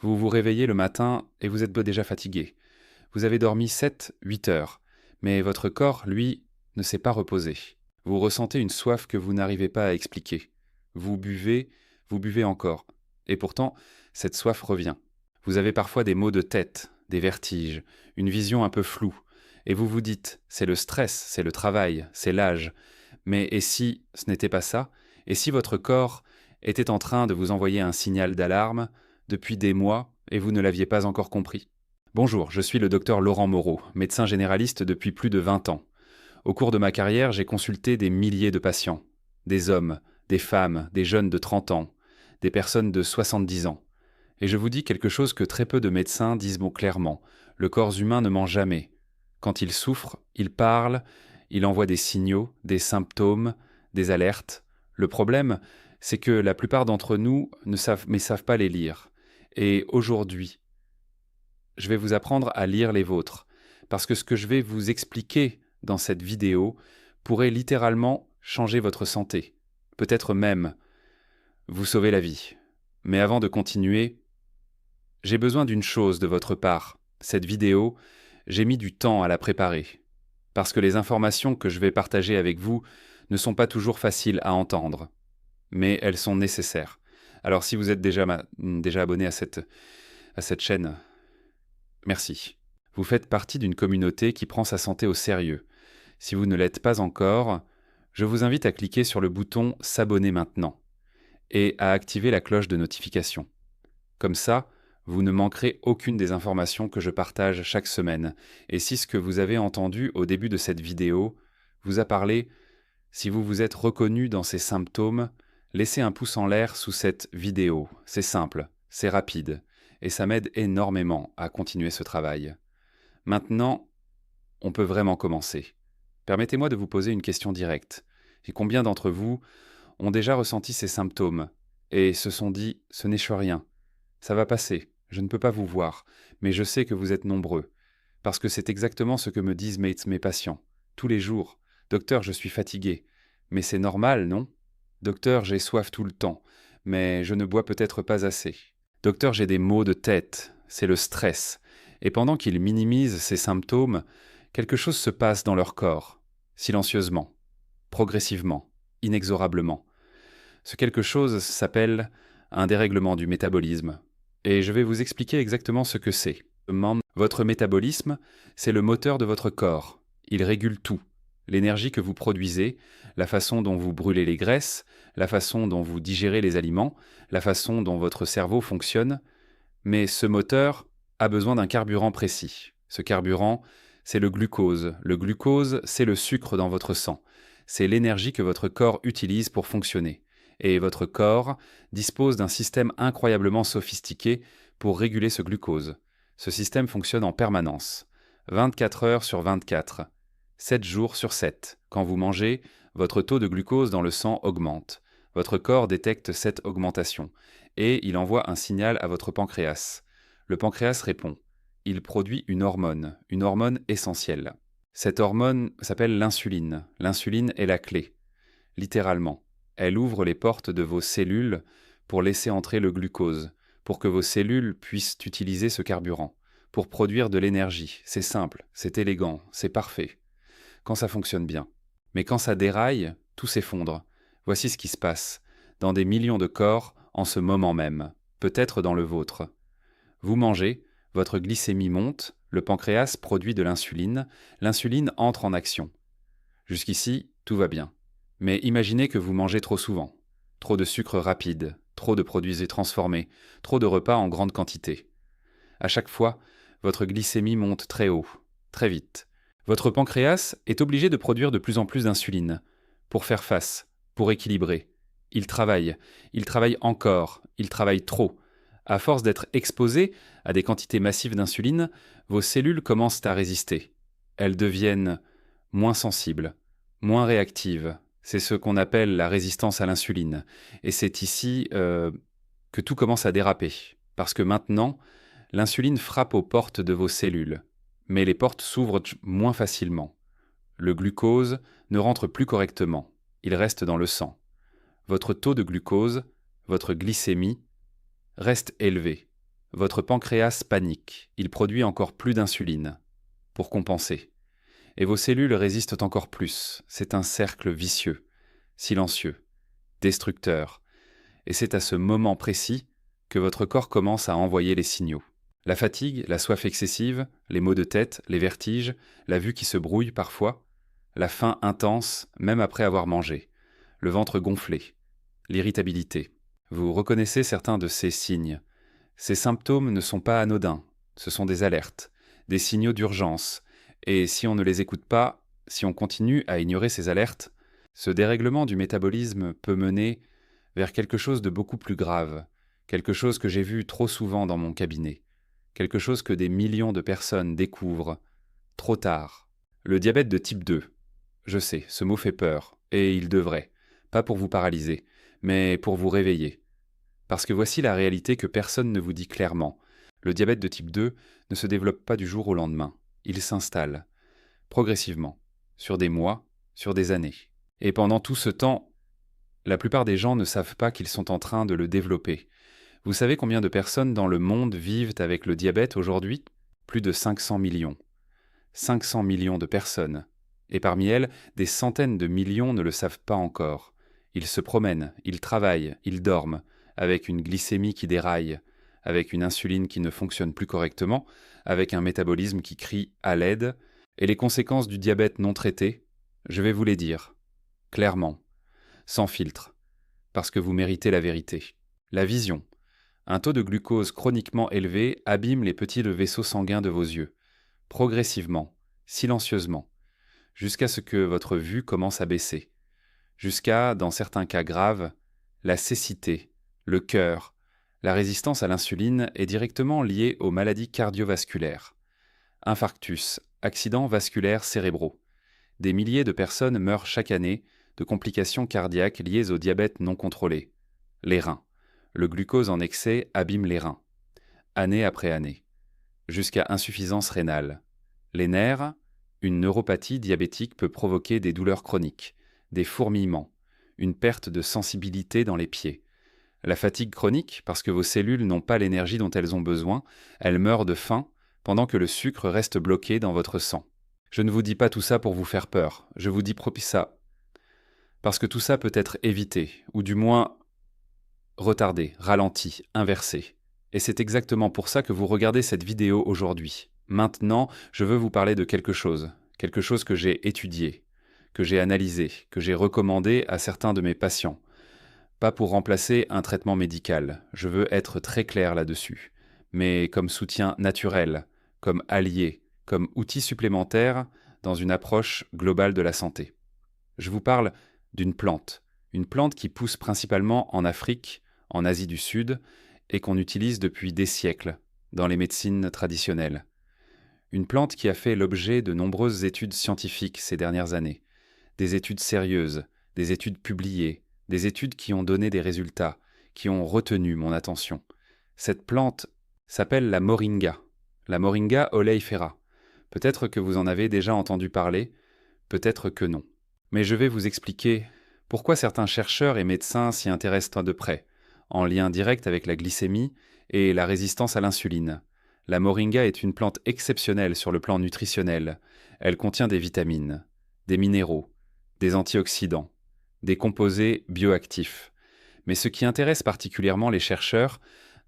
Vous vous réveillez le matin et vous êtes déjà fatigué. Vous avez dormi 7, 8 heures, mais votre corps, lui, ne s'est pas reposé. Vous ressentez une soif que vous n'arrivez pas à expliquer. Vous buvez encore. Et pourtant, cette soif revient. Vous avez parfois des maux de tête, des vertiges, une vision un peu floue. Et vous vous dites, c'est le stress, c'est le travail, c'est l'âge. Mais et si ce n'était pas ça? Et si votre corps était en train de vous envoyer un signal d'alarme depuis des mois et vous ne l'aviez pas encore compris? Bonjour, je suis le docteur Laurent Moreau, médecin généraliste depuis plus de 20 ans. Au cours de ma carrière, j'ai consulté des milliers de patients. Des hommes, des femmes, des jeunes de 30 ans, des personnes de 70 ans. Et je vous dis quelque chose que très peu de médecins disent clairement. Le corps humain ne ment jamais. Quand il souffre, il parle, il envoie des signaux, des symptômes, des alertes. Le problème, c'est que la plupart d'entre nous ne savent pas les lire. Et aujourd'hui, je vais vous apprendre à lire les vôtres. Parce que ce que je vais vous expliquer dans cette vidéo pourrait littéralement changer votre santé. Peut-être même vous sauver la vie. Mais avant de continuer, j'ai besoin d'une chose de votre part. Cette vidéo, j'ai mis du temps à la préparer. Parce que les informations que je vais partager avec vous ne sont pas toujours faciles à entendre. Mais elles sont nécessaires. Alors si vous êtes déjà abonné à cette chaîne, merci. Vous faites partie d'une communauté qui prend sa santé au sérieux. Si vous ne l'êtes pas encore, je vous invite à cliquer sur le bouton « S'abonner maintenant » et à activer la cloche de notification. Comme ça, vous ne manquerez aucune des informations que je partage chaque semaine. Et si ce que vous avez entendu au début de cette vidéo vous a parlé, si vous vous êtes reconnu dans ces symptômes, laissez un pouce en l'air sous cette vidéo. C'est simple, c'est rapide, et ça m'aide énormément à continuer ce travail. Maintenant, on peut vraiment commencer. Permettez-moi de vous poser une question directe. Et combien d'entre vous ont déjà ressenti ces symptômes et se sont dit « ce n'est rien, ça va passer, je ne peux pas vous voir, mais je sais que vous êtes nombreux ». Parce que c'est exactement ce que me disent mes patients, tous les jours. « Docteur, je suis fatigué. » Mais c'est normal, non ? « Docteur, j'ai soif tout le temps, mais je ne bois peut-être pas assez. » « Docteur, j'ai des maux de tête, c'est le stress. » Et pendant qu'ils minimisent ces symptômes, quelque chose se passe dans leur corps, silencieusement, progressivement, inexorablement. Ce quelque chose s'appelle un dérèglement du métabolisme. Et je vais vous expliquer exactement ce que c'est. Votre métabolisme, c'est le moteur de votre corps. Il régule tout. L'énergie que vous produisez, la façon dont vous brûlez les graisses, la façon dont vous digérez les aliments, la façon dont votre cerveau fonctionne. Mais ce moteur a besoin d'un carburant précis. Ce carburant, c'est le glucose. Le glucose, c'est le sucre dans votre sang. C'est l'énergie que votre corps utilise pour fonctionner. Et votre corps dispose d'un système incroyablement sophistiqué pour réguler ce glucose. Ce système fonctionne en permanence, 24 heures sur 24, 7 jours sur 7. Quand vous mangez, votre taux de glucose dans le sang augmente. Votre corps détecte cette augmentation et il envoie un signal à votre pancréas. Le pancréas répond. Il produit une hormone essentielle. Cette hormone s'appelle l'insuline. L'insuline est la clé, littéralement. Elle ouvre les portes de vos cellules pour laisser entrer le glucose, pour que vos cellules puissent utiliser ce carburant, pour produire de l'énergie. C'est simple, c'est élégant, c'est parfait. Quand ça fonctionne bien. Mais quand ça déraille, tout s'effondre. Voici ce qui se passe dans des millions de corps en ce moment même, peut-être dans le vôtre. Vous mangez, votre glycémie monte, le pancréas produit de l'insuline entre en action. Jusqu'ici, tout va bien. Mais imaginez que vous mangez trop souvent, trop de sucre rapide, trop de produits transformés, trop de repas en grande quantité. À chaque fois, votre glycémie monte très haut, très vite. Votre pancréas est obligé de produire de plus en plus d'insuline pour faire face, pour équilibrer. Il travaille encore, il travaille trop. À force d'être exposé à des quantités massives d'insuline, vos cellules commencent à résister. Elles deviennent moins sensibles, moins réactives. C'est ce qu'on appelle la résistance à l'insuline. Et c'est ici que tout commence à déraper. Parce que maintenant, l'insuline frappe aux portes de vos cellules. Mais les portes s'ouvrent moins facilement. Le glucose ne rentre plus correctement. Il reste dans le sang. Votre taux de glucose, votre glycémie, reste élevé. votre pancréas panique, il produit encore plus d'insuline, pour compenser. Et vos cellules résistent encore plus, c'est un cercle vicieux, silencieux, destructeur. Et c'est à ce moment précis que votre corps commence à envoyer les signaux. La fatigue, la soif excessive, les maux de tête, les vertiges, la vue qui se brouille parfois, la faim intense, même après avoir mangé, le ventre gonflé, l'irritabilité. Vous reconnaissez certains de ces signes. Ces symptômes ne sont pas anodins, ce sont des alertes, des signaux d'urgence, et si on ne les écoute pas, si on continue à ignorer ces alertes, ce dérèglement du métabolisme peut mener vers quelque chose de beaucoup plus grave, quelque chose que j'ai vu trop souvent dans mon cabinet, quelque chose que des millions de personnes découvrent trop tard. Le diabète de type 2. Je sais, ce mot fait peur, et il devrait, pas pour vous paralyser, mais pour vous réveiller. Parce que voici la réalité que personne ne vous dit clairement. Le diabète de type 2 ne se développe pas du jour au lendemain. Il s'installe, progressivement, sur des mois, sur des années. Et pendant tout ce temps, la plupart des gens ne savent pas qu'ils sont en train de le développer. Vous savez combien de personnes dans le monde vivent avec le diabète aujourd'hui ? Plus de 500 millions. 500 millions de personnes. Et parmi elles, des centaines de millions ne le savent pas encore. Ils se promènent, ils travaillent, ils dorment, avec une glycémie qui déraille, avec une insuline qui ne fonctionne plus correctement, avec un métabolisme qui crie à l'aide, et les conséquences du diabète non traité, je vais vous les dire, clairement, sans filtre, parce que vous méritez la vérité. La vision. Un taux de glucose chroniquement élevé abîme les petits vaisseaux sanguins de vos yeux, progressivement, silencieusement, jusqu'à ce que votre vue commence à baisser, jusqu'à, dans certains cas graves, la cécité, le cœur. La résistance à l'insuline est directement liée aux maladies cardiovasculaires. Infarctus, accidents vasculaires cérébraux. Des milliers de personnes meurent chaque année de complications cardiaques liées au diabète non contrôlé. Les reins. Le glucose en excès abîme les reins, année après année, jusqu'à insuffisance rénale. Les nerfs, une neuropathie diabétique peut provoquer des douleurs chroniques, des fourmillements, une perte de sensibilité dans les pieds. La fatigue chronique, parce que vos cellules n'ont pas l'énergie dont elles ont besoin, elles meurent de faim pendant que le sucre reste bloqué dans votre sang. Je ne vous dis pas tout ça pour vous faire peur, je vous dis ça, parce que tout ça peut être évité, ou du moins retardé, ralenti, inversé. Et c'est exactement pour ça que vous regardez cette vidéo aujourd'hui. Maintenant, je veux vous parler de quelque chose que j'ai étudié, que j'ai analysé, que j'ai recommandé à certains de mes patients. Pas pour remplacer un traitement médical, je veux être très clair là-dessus, mais comme soutien naturel, comme allié, comme outil supplémentaire dans une approche globale de la santé. Je vous parle d'une plante, une plante qui pousse principalement en Afrique, en Asie du Sud, et qu'on utilise depuis des siècles dans les médecines traditionnelles. Une plante qui a fait l'objet de nombreuses études scientifiques ces dernières années, des études sérieuses, des études publiées, des études qui ont donné des résultats, qui ont retenu mon attention. Cette plante s'appelle la Moringa oleifera. Peut-être que vous en avez déjà entendu parler, peut-être que non. Mais je vais vous expliquer pourquoi certains chercheurs et médecins s'y intéressent de près, en lien direct avec la glycémie et la résistance à l'insuline. La moringa est une plante exceptionnelle sur le plan nutritionnel. Elle contient des vitamines, des minéraux, des antioxydants, des composés bioactifs. Mais ce qui intéresse particulièrement les chercheurs,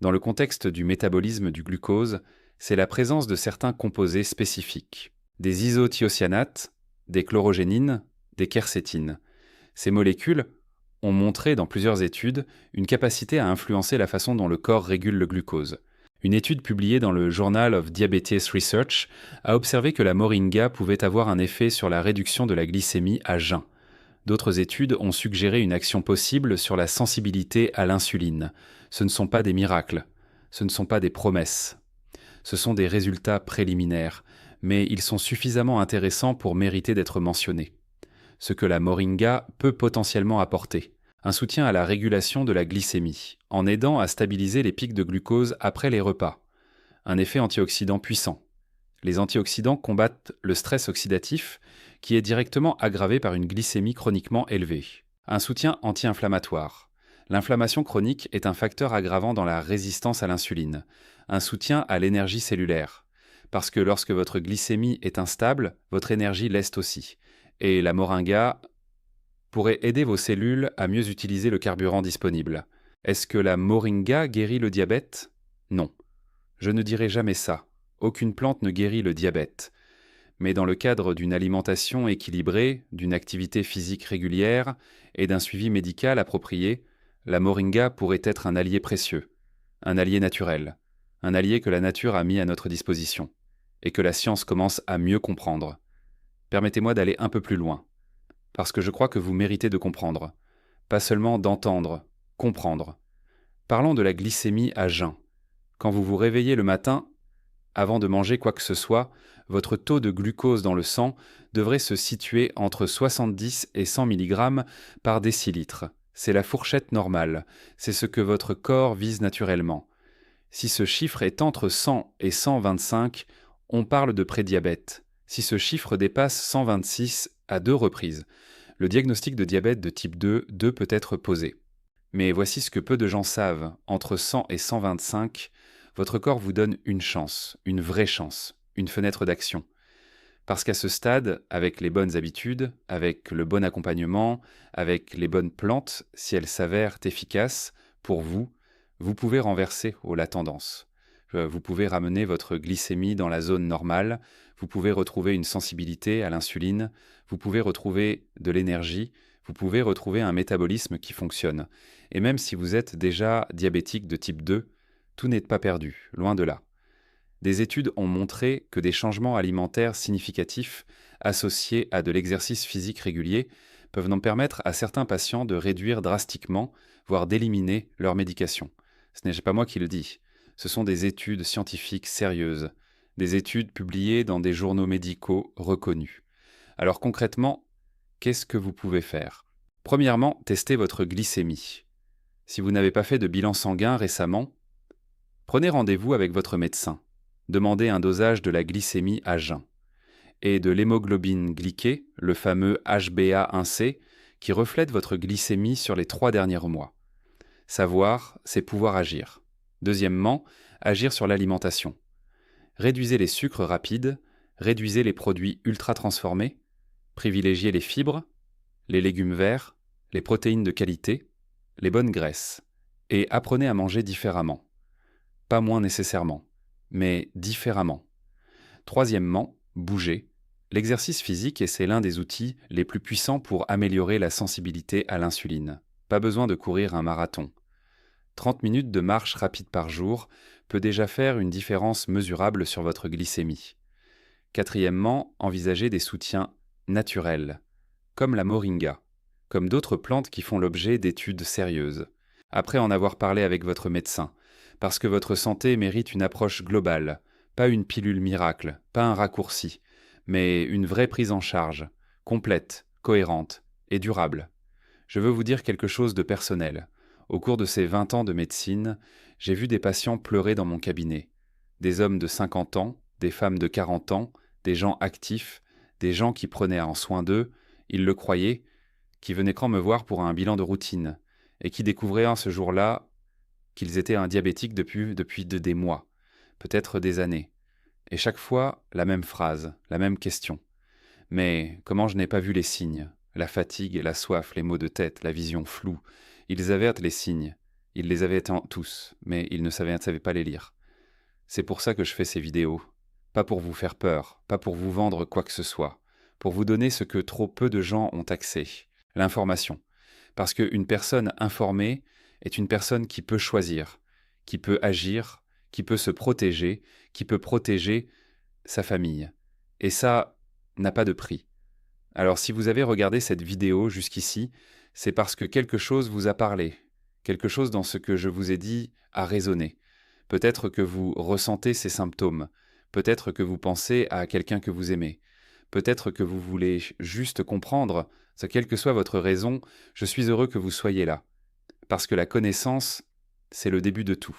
dans le contexte du métabolisme du glucose, c'est la présence de certains composés spécifiques. Des isothiocyanates, des chlorogénines, des quercétines. Ces molécules ont montré dans plusieurs études une capacité à influencer la façon dont le corps régule le glucose. Une étude publiée dans le Journal of Diabetes Research a observé que la moringa pouvait avoir un effet sur la réduction de la glycémie à jeun. D'autres études ont suggéré une action possible sur la sensibilité à l'insuline. Ce ne sont pas des miracles, ce ne sont pas des promesses. Ce sont des résultats préliminaires, mais ils sont suffisamment intéressants pour mériter d'être mentionnés. Ce que la moringa peut potentiellement apporter. Un soutien à la régulation de la glycémie, en aidant à stabiliser les pics de glucose après les repas. Un effet antioxydant puissant. Les antioxydants combattent le stress oxydatif, qui est directement aggravé par une glycémie chroniquement élevée. Un soutien anti-inflammatoire. L'inflammation chronique est un facteur aggravant dans la résistance à l'insuline. un soutien à l'énergie cellulaire. Parce que lorsque votre glycémie est instable, votre énergie l'est aussi. Et la moringa pourrait aider vos cellules à mieux utiliser le carburant disponible. Est-ce que la moringa guérit le diabète? Non. Je ne dirai jamais ça. Aucune plante ne guérit le diabète. Mais dans le cadre d'une alimentation équilibrée, d'une activité physique régulière et d'un suivi médical approprié, la moringa pourrait être un allié précieux, un allié naturel, un allié que la nature a mis à notre disposition, et que la science commence à mieux comprendre. Permettez-moi d'aller un peu plus loin, parce que je crois que vous méritez de comprendre, pas seulement d'entendre, comprendre. Parlons de la glycémie à jeun. Quand vous vous réveillez le matin, avant de manger quoi que ce soit, votre taux de glucose dans le sang devrait se situer entre 70 et 100 mg par décilitre. C'est la fourchette normale, c'est ce que votre corps vise naturellement. Si ce chiffre est entre 100 et 125, on parle de prédiabète. Si ce chiffre dépasse 126 à 2 reprises, le diagnostic de diabète de type 2 peut être posé. Mais voici ce que peu de gens savent, entre 100 et 125, votre corps vous donne une chance, une vraie chance, une fenêtre d'action. Parce qu'à ce stade, avec les bonnes habitudes, avec le bon accompagnement, avec les bonnes plantes, si elles s'avèrent efficaces pour vous, vous pouvez renverser la tendance. Vous pouvez ramener votre glycémie dans la zone normale, vous pouvez retrouver une sensibilité à l'insuline, vous pouvez retrouver de l'énergie, vous pouvez retrouver un métabolisme qui fonctionne. Et même si vous êtes déjà diabétique de type 2, tout n'est pas perdu, loin de là. Des études ont montré que des changements alimentaires significatifs associés à de l'exercice physique régulier peuvent en permettre à certains patients de réduire drastiquement, voire d'éliminer leur médication. Ce n'est pas moi qui le dis, ce sont des études scientifiques sérieuses, des études publiées dans des journaux médicaux reconnus. Alors concrètement, qu'est-ce que vous pouvez faire? Premièrement, testez votre glycémie. Si vous n'avez pas fait de bilan sanguin récemment, prenez rendez-vous avec votre médecin. Demandez un dosage de la glycémie à jeun et de l'hémoglobine glyquée, le fameux HbA1c, qui reflète votre glycémie sur les 3 derniers mois. Savoir, c'est pouvoir agir. Deuxièmement, agir sur l'alimentation. Réduisez les sucres rapides, réduisez les produits ultra transformés, privilégiez les fibres, les légumes verts, les protéines de qualité, les bonnes graisses, et apprenez à manger différemment. Pas moins nécessairement, mais différemment. Troisièmement, bougez. L'exercice physique, et c'est l'un des outils les plus puissants pour améliorer la sensibilité à l'insuline. Pas besoin de courir un marathon. 30 minutes de marche rapide par jour peut déjà faire une différence mesurable sur votre glycémie. Quatrièmement, envisagez des soutiens naturels, comme la moringa, comme d'autres plantes qui font l'objet d'études sérieuses. Après en avoir parlé avec votre médecin, parce que votre santé mérite une approche globale, pas une pilule miracle, pas un raccourci, mais une vraie prise en charge, complète, cohérente et durable. Je veux vous dire quelque chose de personnel. Au cours de ces 20 ans de médecine, j'ai vu des patients pleurer dans mon cabinet. Des hommes de 50 ans, des femmes de 40 ans, des gens actifs, des gens qui prenaient en soin d'eux, ils le croyaient, qui venaient quand me voir pour un bilan de routine, et qui découvraient ce jour-là qu'ils étaient un diabétique depuis des mois, peut-être des années. Et chaque fois, la même phrase, la même question. Mais comment je n'ai pas vu les signes? La fatigue, la soif, les maux de tête, la vision floue. Ils avaient les signes. Ils les avaient tous, mais ils ne savaient pas les lire. C'est pour ça que je fais ces vidéos. Pas pour vous faire peur, pas pour vous vendre quoi que ce soit. Pour vous donner ce que trop peu de gens ont accès. L'information. Parce qu'une personne informée est une personne qui peut choisir, qui peut agir, qui peut se protéger, qui peut protéger sa famille. Et ça n'a pas de prix. Alors si vous avez regardé cette vidéo jusqu'ici, c'est parce que quelque chose vous a parlé, quelque chose dans ce que je vous ai dit a résonné. Peut-être que vous ressentez ces symptômes, peut-être que vous pensez à quelqu'un que vous aimez, peut-être que vous voulez juste comprendre, quelle que soit votre raison, je suis heureux que vous soyez là. Parce que la connaissance, c'est le début de tout.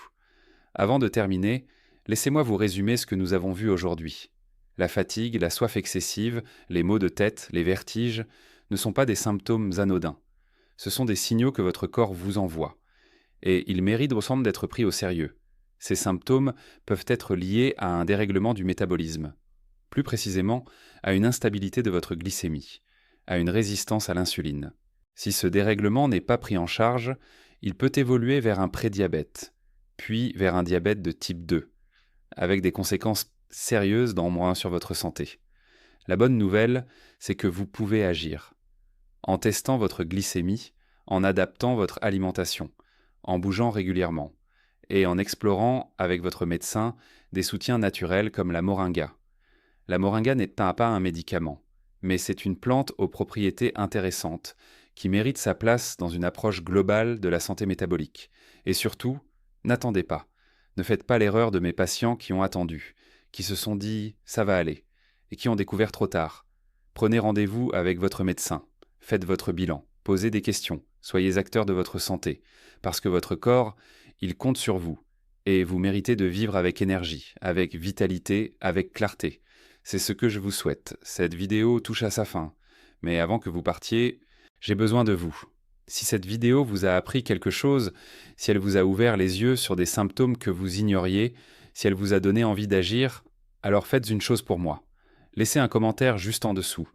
Avant de terminer, laissez-moi vous résumer ce que nous avons vu aujourd'hui. La fatigue, la soif excessive, les maux de tête, les vertiges ne sont pas des symptômes anodins. Ce sont des signaux que votre corps vous envoie. Et ils méritent au centre d'être pris au sérieux. Ces symptômes peuvent être liés à un dérèglement du métabolisme, plus précisément à une instabilité de votre glycémie, à une résistance à l'insuline. Si ce dérèglement n'est pas pris en charge, il peut évoluer vers un prédiabète, puis vers un diabète de type 2, avec des conséquences sérieuses sur votre santé. La bonne nouvelle, c'est que vous pouvez agir. En testant votre glycémie, en adaptant votre alimentation, en bougeant régulièrement, et en explorant avec votre médecin des soutiens naturels comme la moringa. La moringa n'est pas un médicament, mais c'est une plante aux propriétés intéressantes qui mérite sa place dans une approche globale de la santé métabolique. Et surtout, n'attendez pas. Ne faites pas l'erreur de mes patients qui ont attendu, qui se sont dit « ça va aller » et qui ont découvert trop tard. Prenez rendez-vous avec votre médecin, faites votre bilan, posez des questions, soyez acteur de votre santé, parce que votre corps, il compte sur vous, et vous méritez de vivre avec énergie, avec vitalité, avec clarté. C'est ce que je vous souhaite. Cette vidéo touche à sa fin. Mais avant que vous partiez, j'ai besoin de vous. Si cette vidéo vous a appris quelque chose, si elle vous a ouvert les yeux sur des symptômes que vous ignoriez, si elle vous a donné envie d'agir, alors faites une chose pour moi. Laissez un commentaire juste en dessous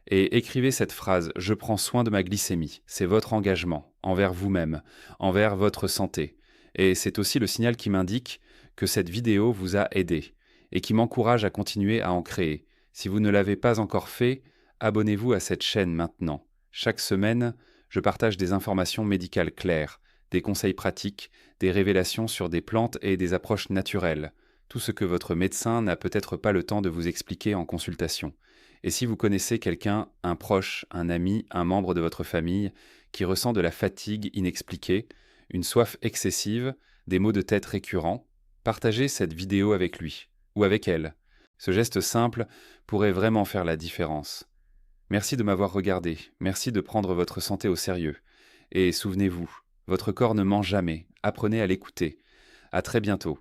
et écrivez cette phrase « Je prends soin de ma glycémie ». C'est votre engagement envers vous-même, envers votre santé. Et c'est aussi le signal qui m'indique que cette vidéo vous a aidé et qui m'encourage à continuer à en créer. Si vous ne l'avez pas encore fait, abonnez-vous à cette chaîne maintenant. Chaque semaine, je partage des informations médicales claires, des conseils pratiques, des révélations sur des plantes et des approches naturelles. Tout ce que votre médecin n'a peut-être pas le temps de vous expliquer en consultation. Et si vous connaissez quelqu'un, un proche, un ami, un membre de votre famille, qui ressent de la fatigue inexpliquée, une soif excessive, des maux de tête récurrents, partagez cette vidéo avec lui ou avec elle. Ce geste simple pourrait vraiment faire la différence. Merci de m'avoir regardé, merci de prendre votre santé au sérieux. Et souvenez-vous, votre corps ne ment jamais, apprenez à l'écouter. À très bientôt.